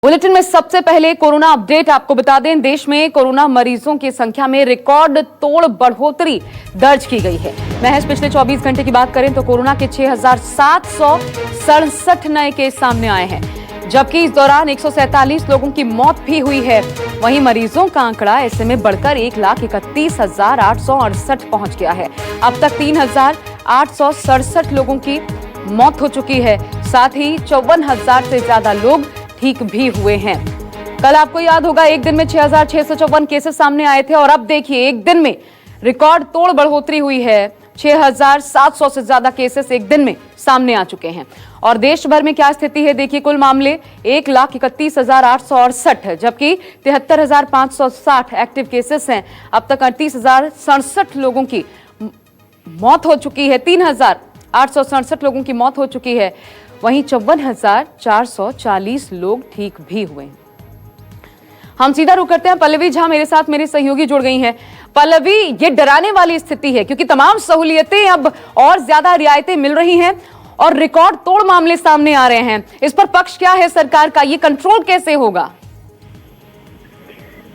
Bulletin में सबसे पहले कोरोना अपडेट आपको बता दें। देश में कोरोना मरीजों की संख्या में रिकॉर्ड तोड़ बढ़ोतरी दर्ज की गई है। महज पिछले 24 घंटे की बात करें तो कोरोना के 6,767 नए केस सामने आए हैं, जबकि इस दौरान 147 लोगों की मौत भी हुई है। वहीं मरीजों का आंकड़ा ऐसे में बढ़कर 1,31,868 पहुंच गया है। अब तक 3,867 लोगों की मौत हो चुकी है। साथ ही 54,000 से ज्यादा लोग ठीक भी हुए हैं। कल आपको याद होगा एक दिन में 6,654 केसेस सामने आए थे और अब देखिए एक दिन में रिकॉर्ड तोड़ बढ़ोतरी हुई है। 6,700 से ज्यादा केसेस एक दिन में सामने आ चुके हैं। और देश भर में क्या स्थिति है देखिए, कुल मामले 1,31,868, जबकि 73,560 एक्टिव केसेस हैं। अब तक 38,067 लोगों की मौत हो चुकी है। 3,867 लोगों की मौत हो चुकी है। वहीं 54,440 लोग ठीक भी हुए। हम सीधा रुख करते हैं। पल्लवी झा मेरे साथ, मेरे सहयोगी जुड़ गई हैं। पल्लवी, ये डराने वाली स्थिति है क्योंकि तमाम सहूलियतें अब और ज्यादा रियायतें मिल रही हैं और रिकॉर्ड तोड़ मामले सामने आ रहे हैं। इस पर पक्ष क्या है सरकार का? ये कंट्रोल कैसे होगा?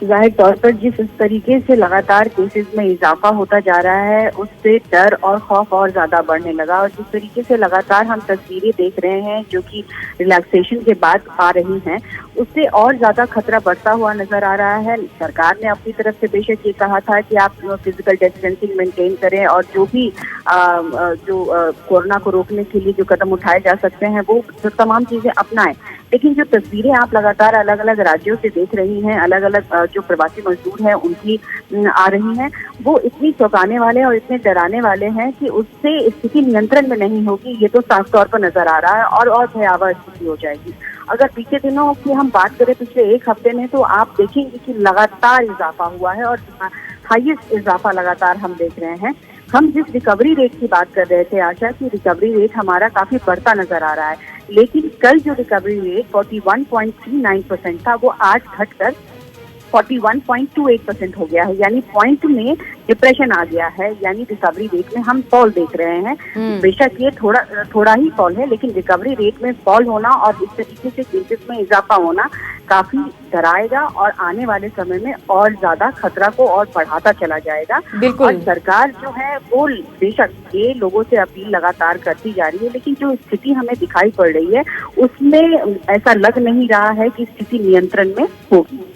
जाहिर तौर पर जिस तरीके से लगातार केसेस में इजाफा होता जा रहा है, उससे डर और खौफ और ज्यादा बढ़ने लगा। और जिस तरीके से लगातार हम तस्वीरें देख रहे हैं जो कि रिलैक्सेशन के बाद आ रही हैं, उससे और ज्यादा खतरा बढ़ता हुआ नजर आ रहा है। सरकार ने अपनी तरफ से बेशक ये कहा था कि आप फिजिकल डिस्टेंसिंग मेंटेन करें और जो भी कोरोना को रोकने के लिए जो कदम उठाए जा सकते हैं वो तमाम चीजें अपनाएं। लेकिन जो तस्वीरें आप लगातार अलग अलग राज्यों से देख रही हैं, अलग अलग जो प्रवासी मजदूर हैं उनकी आ रही हैं, वो इतनी चौंकाने वाले और इतने डराने वाले हैं कि उससे स्थिति नियंत्रण में नहीं होगी, ये तो साफ तौर पर नजर आ रहा है और भयावह स्थिति हो जाएगी। अगर पिछले दिनों की हम बात करें, पिछले एक हफ्ते में, तो आप देखेंगे कि लगातार इजाफा हुआ है और हाईएस्ट इजाफा लगातार हम देख रहे हैं। हम जिस रिकवरी रेट की बात कर रहे थे आशा, की रिकवरी रेट हमारा काफी बढ़ता नजर आ रहा है, लेकिन कल जो रिकवरी रेट 41.39% था वो आज घटकर 41.28% हो गया है। यानी पॉइंट में डिप्रेशन आ गया है, यानी रिकवरी रेट में हम फॉल देख रहे हैं। बेशक ये थोड़ा ही फॉल है, लेकिन रिकवरी रेट में फॉल होना और इस तरीके से केसेस में इजाफा होना काफी डराएगा और आने वाले समय में और ज्यादा खतरा को और बढ़ाता चला जाएगा। और सरकार जो है वो बेशक ये लोगों से अपील लगातार करती जा रही है, लेकिन जो स्थिति हमें दिखाई पड़ रही है उसमें ऐसा लग नहीं रहा है कि स्थिति नियंत्रण में होगी।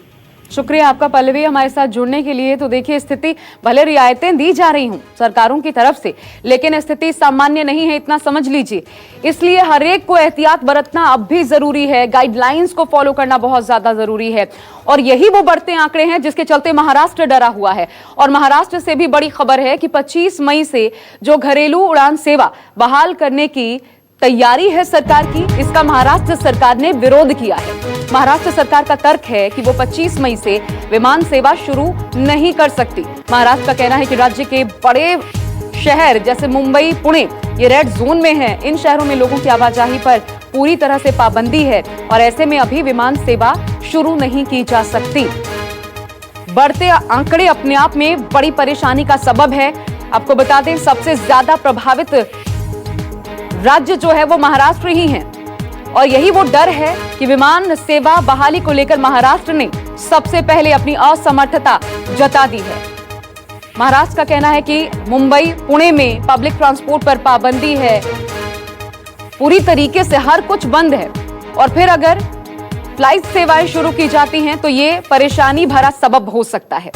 शुक्रिया आपका पल्लवी, हमारे साथ जुड़ने के लिए। तो देखिए, स्थिति भले रियायतें दी जा रही हूं सरकारों की तरफ से, लेकिन स्थिति सामान्य नहीं है, इतना समझ लीजिए। इसलिए हर एक को एहतियात बरतना अब भी जरूरी है, गाइडलाइंस को फॉलो करना बहुत ज्यादा जरूरी है। और यही वो बढ़ते आंकड़े हैं जिसके चलते महाराष्ट्र डरा हुआ है। और महाराष्ट्र से भी बड़ी खबर है कि 25 मई से जो घरेलू उड़ान सेवा बहाल करने की तैयारी है सरकार की, इसका महाराष्ट्र सरकार ने विरोध किया है। महाराष्ट्र सरकार का तर्क है कि वो 25 मई से विमान सेवा शुरू नहीं कर सकती। महाराष्ट्र का कहना है कि राज्य के बड़े शहर जैसे मुंबई, पुणे ये रेड जोन में हैं। इन शहरों में लोगों की आवाजाही पर पूरी तरह से पाबंदी है और ऐसे में अभी विमान सेवा शुरू नहीं की जा सकती। बढ़ते आंकड़े अपने आप में बड़ी परेशानी का सबब है। आपको बता दें, सबसे ज्यादा प्रभावित राज्य जो है वो महाराष्ट्र ही है और यही वो डर है कि विमान सेवा बहाली को लेकर महाराष्ट्र ने सबसे पहले अपनी असमर्थता जता दी है। महाराष्ट्र का कहना है कि मुंबई, पुणे में पब्लिक ट्रांसपोर्ट पर पाबंदी है, पूरी तरीके से हर कुछ बंद है और फिर अगर फ्लाइट सेवाएं शुरू की जाती हैं तो ये परेशानी भरा सबब हो सकता है।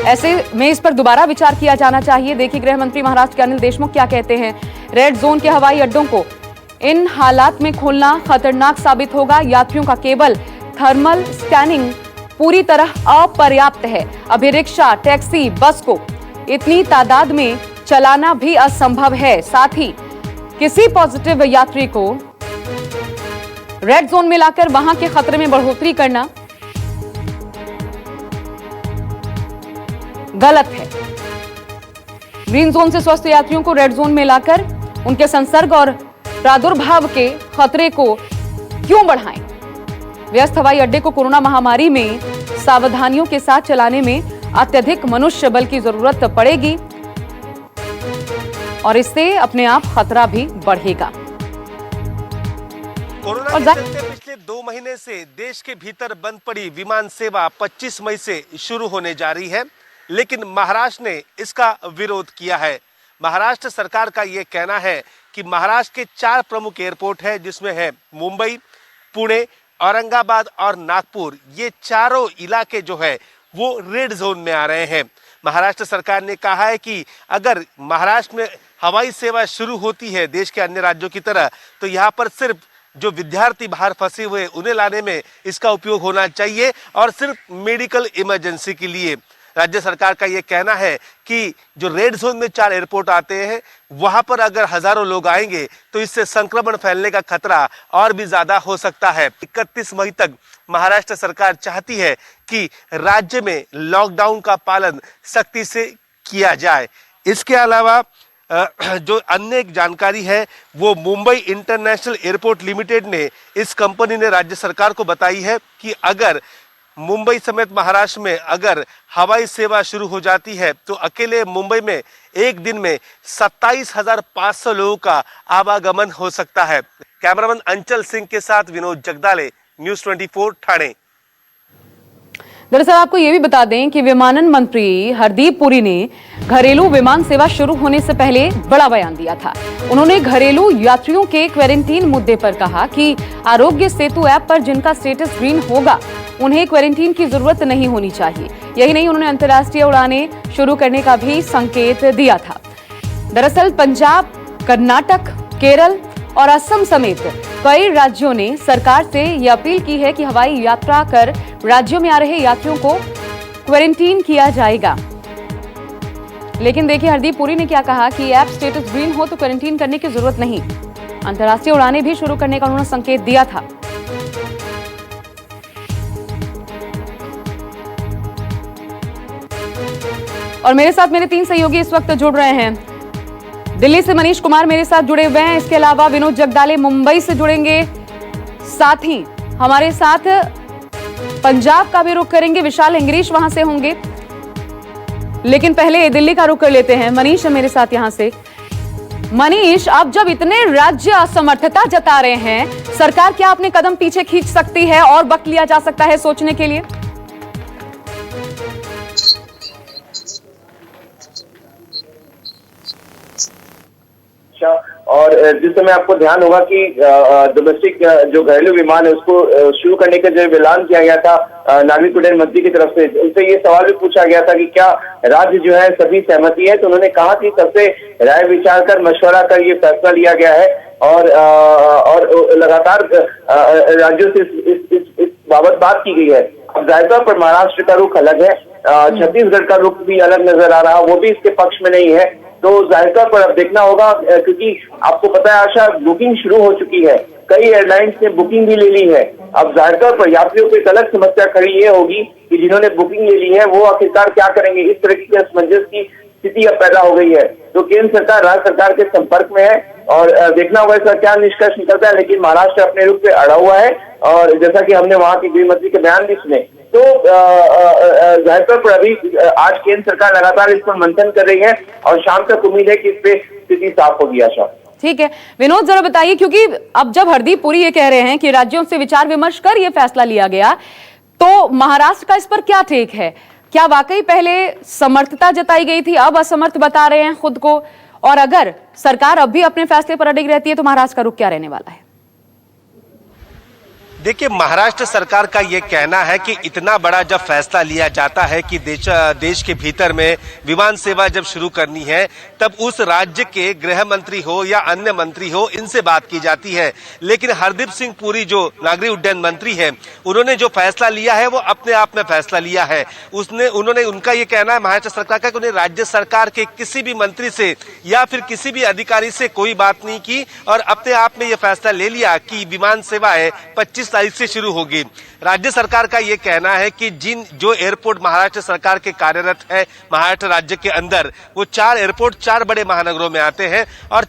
ऐसे में इस पर दोबारा विचार किया जाना चाहिए। देखिए, गृह मंत्री महाराष्ट्र के अनिल देशमुख क्या कहते हैं। रेड जोन के हवाई अड्डों को इन हालात में खोलना खतरनाक साबित होगा। यात्रियों का केवल थर्मल स्कैनिंग पूरी तरह अपर्याप्त है। अभी रिक्शा, टैक्सी, बस को इतनी तादाद में चलाना भी असंभव है। साथ ही किसी पॉजिटिव यात्री को रेड जोन में लाकर वहां के खतरे में बढ़ोतरी करना गलत है। ग्रीन जोन से स्वस्थ यात्रियों को रेड जोन में लाकर उनके संसर्ग और प्रादुर्भाव के खतरे को क्यों बढ़ाएं? व्यस्त हवाई अड्डे को कोरोना महामारी में सावधानियों के साथ चलाने में अत्यधिक मनुष्य बल की जरूरत पड़ेगी और इससे अपने आप खतरा भी बढ़ेगा। कोरोना के चलते पिछले 2 महीने से देश के भीतर बंद पड़ी विमान सेवा 25 मई से शुरू होने जा रही है, लेकिन महाराष्ट्र ने इसका विरोध किया है। महाराष्ट्र सरकार का ये कहना है कि महाराष्ट्र के 4 प्रमुख एयरपोर्ट है, जिसमें है मुंबई, पुणे, औरंगाबाद और नागपुर। ये चारों इलाके जो है वो रेड जोन में आ रहे हैं। महाराष्ट्र सरकार ने कहा है कि अगर महाराष्ट्र में हवाई सेवा शुरू होती है देश के अन्य राज्यों की तरह, तो यहाँ पर सिर्फ जो विद्यार्थी बाहर फंसे हुए उन्हें लाने में इसका उपयोग होना चाहिए और सिर्फ मेडिकल इमरजेंसी के लिए। राज्य सरकार का ये कहना है कि जो रेड जोन में 4 एयरपोर्ट आते हैं, वहां पर अगर हजारों लोग आएंगे तो इससे संक्रमण फैलने का खतरा और भी ज्यादा हो सकता है। 31 मई तक महाराष्ट्र सरकार चाहती है कि राज्य में लॉकडाउन का पालन सख्ती से किया जाए। इसके अलावा जो अन्य एक जानकारी है वो मुंबई इंटरनेशनल एयरपोर्ट लिमिटेड ने, इस कंपनी ने राज्य सरकार को बताई है कि अगर मुंबई समेत महाराष्ट्र में अगर हवाई सेवा शुरू हो जाती है तो अकेले मुंबई में एक दिन में 27,500 लोगों का आवागमन हो सकता है। कैमरामैन अंचल सिंह के साथ विनोद जगदाले, न्यूज़ 24 ठाणे। दरअसल आपको ये भी बता दें कि विमानन मंत्री हरदीप पुरी ने घरेलू विमान सेवा शुरू होने से पहले बड़ा बयान दिया था। उन्होंने घरेलू यात्रियों के क्वारंटीन मुद्दे पर कहा कि आरोग्य सेतु ऐप पर जिनका स्टेटस ग्रीन होगा उन्हें क्वारंटीन की जरूरत नहीं होनी चाहिए। यही नहीं, उन्होंने अंतर्राष्ट्रीय उड़ानें शुरू करने का भी संकेत दिया था। दरअसल पंजाब, कर्नाटक, केरल और असम समेत कई राज्यों ने सरकार से यह अपील की है कि हवाई यात्रा कर राज्यों में आ रहे यात्रियों को क्वारंटीन किया जाएगा। लेकिन देखिए हरदीप पुरी ने क्या कहा कि ऐप स्टेटस ग्रीन हो तो क्वारंटीन करने की जरूरत नहीं। अंतर्राष्ट्रीय उड़ानें भी शुरू करने का उन्होंने संकेत दिया था। और मेरे साथ मेरे 3 सहयोगी इस वक्त जुड़ रहे हैं। दिल्ली से मनीष कुमार मेरे साथ जुड़े हुए हैं। इसके अलावा विनोद जगदाले मुंबई से जुड़ेंगे। साथ ही हमारे साथ पंजाब का भी रुख करेंगे, विशाल इंग्रीश वहां से होंगे। लेकिन पहले दिल्ली का रुख कर लेते हैं। मनीष है मेरे साथ यहां से। मनीष, अब जब इतने राज्य असमर्थता जता रहे हैं, सरकार क्या अपने कदम पीछे खींच सकती है और वक्त लिया जा सकता है सोचने के लिए? और जिस समय आपको ध्यान होगा कि डोमेस्टिक जो घरेलू विमान है उसको शुरू करने का जो ऐलान किया गया था नागरिक उड्डयन मंत्री की तरफ से, उनसे ये सवाल भी पूछा गया था कि क्या राज्य जो है सभी सहमति है, तो उन्होंने कहा कि सबसे राय विचार कर मशवरा कर ये फैसला लिया गया है और लगातार राज्यों से इस बाबत बात की गई है। अब जायका पर महाराष्ट्र का रुख अलग है, छत्तीसगढ़ का रुख भी अलग नजर आ रहा, वो भी इसके पक्ष में नहीं है। तो जाहिर तौर पर अब देखना होगा, क्योंकि आपको पता है आशा, बुकिंग शुरू हो चुकी है, कई एयरलाइंस ने बुकिंग भी ले ली है। अब जाहिर तौर पर यात्रियों को एक अलग समस्या खड़ी ये होगी कि जिन्होंने बुकिंग ले ली है वो आखिरकार क्या करेंगे। इस तरह की असमंजस की स्थिति अब पैदा हो गई है। तो केंद्र सरकार राज्य सरकार के संपर्क में है और देखना होगा इसका क्या निष्कर्ष निकलता है। लेकिन महाराष्ट्र अपने रुख पे अड़ा हुआ है और जैसा कि हमने वहां के गृह मंत्री के बयान भी सुने, तो जाहिर तौर पर अभी आज केंद्र सरकार लगातार इस पर मंथन कर रही है और शाम तक उम्मीद है कि इस पे स्थिति साफ होगी। आशा, ठीक है विनोद, जरा बताइए, क्योंकि अब जब हरदीप पुरी ये कह रहे हैं कि राज्यों से विचार विमर्श कर ये फैसला लिया गया, तो महाराष्ट्र का इस पर क्या टेक है? क्या वाकई पहले समर्थता जताई गई थी, अब असमर्थ बता रहे हैं खुद को? और अगर सरकार अब भी अपने फैसले पर अडिग रहती है तो महाराष्ट्र का रुख क्या रहने वाला है? देखिए, महाराष्ट्र सरकार का ये कहना है कि इतना बड़ा जब फैसला लिया जाता है कि देश के भीतर में विमान सेवा जब शुरू करनी है, तब उस राज्य के गृह मंत्री हो या अन्य मंत्री हो, इनसे बात की जाती है। लेकिन हरदीप सिंह पुरी जो नागरिक उड्डयन मंत्री है, उन्होंने जो फैसला लिया है वो अपने आप में फैसला लिया है। उनका ये कहना है महाराष्ट्र सरकार का कि उन्हें राज्य सरकार के किसी भी मंत्री से या फिर किसी भी अधिकारी से कोई बात नहीं की और अपने आप में ये फैसला ले लिया कि विमान सेवाएं 25 24 तारीख से शुरू होगी। राज्य सरकार का ये कहना है कि जो एयरपोर्ट महाराष्ट्र सरकार के कार्यरत है महाराष्ट्र राज्य के अंदर, वो 4 एयरपोर्ट 4 बड़े महानगरों में आते हैं और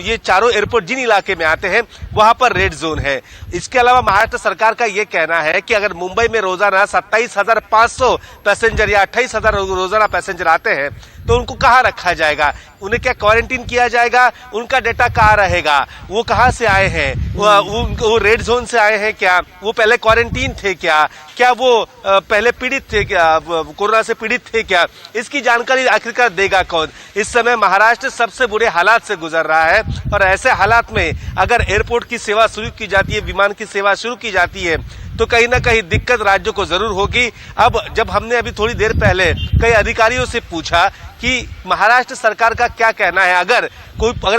ये चारों एयरपोर्ट जिन इलाके में आते हैं वहां पर रेड जोन है। इसके अलावा महाराष्ट्र सरकार का ये कहना है कि अगर मुंबई में रोजाना 27,500 पैसेंजर या 28,000 रोजाना पैसेंजर आते हैं तो उनको कहाँ रखा जाएगा, उन्हें क्या क्वारंटीन किया जाएगा, उनका डेटा कहाँ रहेगा, वो कहाँ से आए हैं, वो रेड जोन से आए हैं क्या, वो पहले क्वारंटीन थे क्या वो पहले पीड़ित थे क्या, कोरोना से पीड़ित थे क्या, इसकी जानकारी आखिरकार देगा कौन। इस समय महाराष्ट्र सबसे बुरे हालात से गुजर रहा है और ऐसे हालात में अगर एयरपोर्ट की सेवा शुरू की जाती है, विमान की सेवा शुरू की जाती है, तो कहीं ना कहीं दिक्कत राज्य को जरूर होगी। अब जब हमने अभी थोड़ी देर पहले कई अधिकारियों से पूछा कि महाराष्ट्र सरकार का क्या कहना है, अगर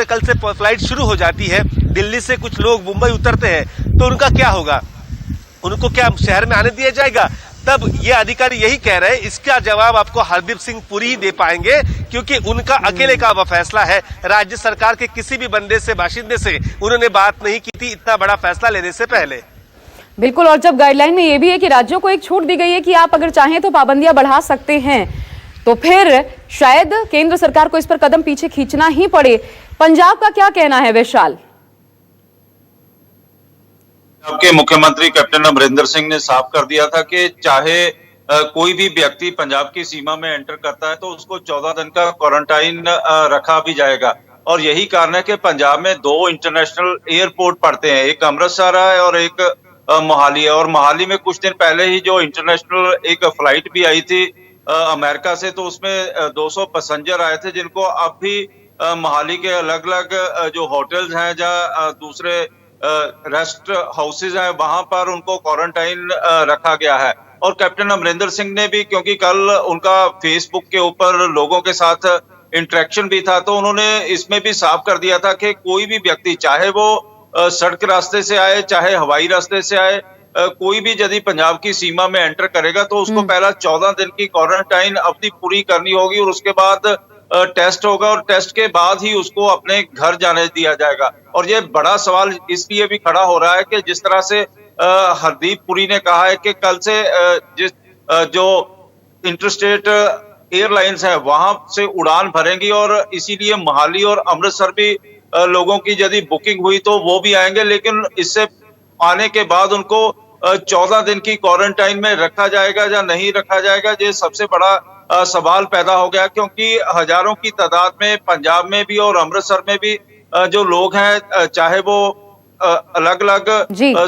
कल से फ्लाइट शुरू हो जाती है, दिल्ली से कुछ लोग मुंबई उतरते हैं तो उनका क्या होगा, उनको क्या शहर में आने दिया जाएगा, तब ये अधिकारी यही कह रहे हैं। इसका जवाब आपको हरदीप सिंह पुरी ही दे पाएंगे क्योंकि उनका अकेले का वह फैसला है। राज्य सरकार के किसी भी बाशिंदे से उन्होंने बात नहीं की थी इतना बड़ा फैसला लेने से पहले। बिल्कुल, और जब गाइडलाइन में ये भी है कि राज्यों को एक छूट दी गई है कि आप अगर चाहें तो पाबंदियां बढ़ा सकते हैं, तो फिर शायद केंद्र सरकार को इस पर कदम पीछे खींचना ही पड़े। पंजाब का क्या कहना है विशाल? पंजाब के मुख्यमंत्री कैप्टन अमरिंदर सिंह ने साफ कर दिया था कि चाहे कोई भी व्यक्ति पंजाब की सीमा में एंटर करता है तो उसको 14 दिन का क्वारंटाइन रखा भी जाएगा। और यही कारण है कि पंजाब में 2 इंटरनेशनल एयरपोर्ट पड़ते हैं, एक अमृतसर है और एक मोहाली है। और मोहाली में कुछ दिन पहले ही जो इंटरनेशनल एक फ्लाइट भी आई थी अमेरिका से, तो उसमें 200 पैसेंजर आए थे जिनको अब भी मोहाली के अलग अलग जो होटल्स हैं या दूसरे रेस्ट हाउसेज हैं वहां पर उनको क्वारंटाइन रखा गया है। और कैप्टन अमरिंदर सिंह ने भी, क्योंकि कल उनका फेसबुक के ऊपर लोगों के साथ इंटरेक्शन भी था, तो उन्होंने इसमें भी साफ कर दिया था कि कोई भी व्यक्ति चाहे वो सड़क रास्ते से आए चाहे हवाई रास्ते से आए, कोई भी यदि पंजाब की सीमा में एंटर करेगा तो उसको पहला 14 दिन की क्वारंटाइन अवधि पूरी करनी होगी और उसके बाद टेस्ट होगा और टेस्ट के बाद ही उसको अपने घर जाने दिया जाएगा। और ये बड़ा सवाल इसलिए भी खड़ा हो रहा है कि जिस तरह से हरदीप पुरी ने कहा है कि कल से जो इंटरस्टेट एयरलाइंस है वहां से उड़ान भरेंगी और इसीलिए मोहाली और अमृतसर भी लोगों की यदि बुकिंग हुई तो वो भी आएंगे, लेकिन इससे आने के बाद उनको 14 दिन की क्वारंटाइन में रखा जाएगा या नहीं रखा जाएगा, ये सबसे बड़ा सवाल पैदा हो गया। क्योंकि हजारों की तादाद में पंजाब में भी और अमृतसर में भी जो लोग हैं, चाहे वो अलग अलग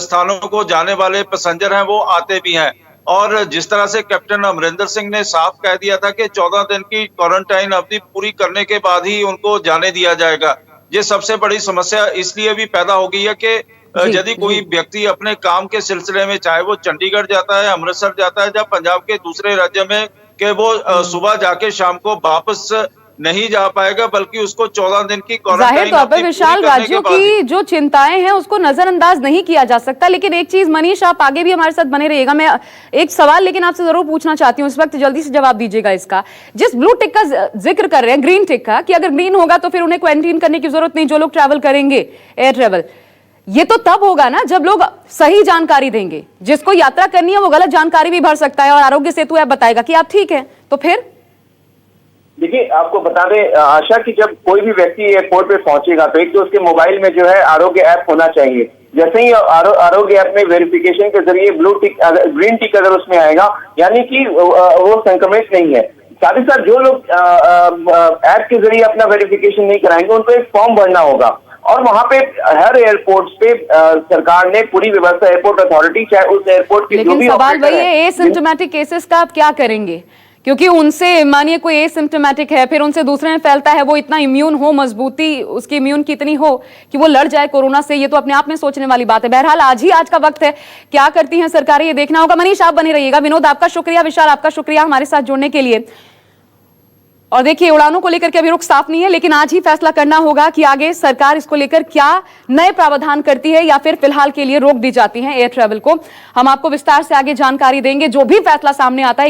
स्थानों को जाने वाले पैसेंजर हैं, वो आते भी हैं। और जिस तरह से कैप्टन अमरिंदर सिंह ने साफ कह दिया था कि 14 दिन की क्वारंटाइन अवधि पूरी करने के बाद ही उनको जाने दिया जाएगा, ये सबसे बड़ी समस्या इसलिए भी पैदा हो गई है कि यदि कोई व्यक्ति अपने काम के सिलसिले में, चाहे वो चंडीगढ़ जाता है, अमृतसर जाता है या पंजाब के दूसरे राज्य में, कि वो सुबह जाके शाम को वापस नहीं जा पाएगा, बल्कि उसको 14 दिन की क्वारंटाइन। जाहिर तौर पर विशाल, राज्यों की जो चिंताएं हैं उसको नजरअंदाज नहीं किया जा सकता। लेकिन एक चीज मनीष, आप आगे भी हमारे साथ बने रहिएगा, मैं एक सवाल लेकिन आपसे जरूर पूछना चाहती हूँ, इस वक्त जल्दी से जवाब दीजिएगा इसका। जिस ब्लू टिक का जिक्र कर रहे हैं, ग्रीन टिक का, कि अगर ग्रीन होगा तो फिर उन्हें क्वारंटीन करने की जरूरत नहीं, जो लोग ट्रैवल करेंगे एयर ट्रैवल, ये तो तब होगा ना जब लोग सही जानकारी देंगे। जिसको यात्रा करनी है वो गलत जानकारी भी भर सकता है और आरोग्य सेतु ऐप बताएगा कि आप ठीक है, तो फिर देखिए, आपको बता दें आशा कि जब कोई भी व्यक्ति एयरपोर्ट पे पहुंचेगा तो एक तो उसके मोबाइल में जो है आरोग्य ऐप होना चाहिए। जैसे ही आरोग्य ऐप में वेरिफिकेशन के जरिए ब्लू टिक, ग्रीन टिक अगर उसमें आएगा, यानी कि वो संक्रमित नहीं है। साथ ही साथ जो लोग ऐप के जरिए अपना वेरिफिकेशन नहीं कराएंगे उनको एक फॉर्म भरना होगा और वहां पे हर एयरपोर्ट पे सरकार ने पूरी व्यवस्था, एयरपोर्ट अथॉरिटी चाहे उस एयरपोर्ट की जो भी सवाल वही है, एसिम्प्टोमेटिक केसेस का आप क्या करेंगे? क्योंकि उनसे, मानिए कोई एसिम्प्टोमेटिक है, फिर उनसे दूसरे में फैलता है, वो इतना इम्यून हो, मजबूती उसकी इम्यून की इतनी हो कि वो लड़ जाए कोरोना से, ये तो अपने आप में सोचने वाली बात है। बहरहाल आज का वक्त है, क्या करती हैं सरकारें ये देखना होगा। मनीष, आप बने रहिएगा। विनोद, आपका शुक्रिया। विशाल, आपका शुक्रिया हमारे साथ जुड़ने के लिए। और देखिए, उड़ानों को लेकर के अभी रुख साफ नहीं है, लेकिन आज ही फैसला करना होगा कि आगे सरकार इसको लेकर क्या नए प्रावधान करती है या फिर फिलहाल के लिए रोक दी जाती है एयर ट्रैवल को। हम आपको विस्तार से आगे जानकारी देंगे जो भी फैसला सामने आता है।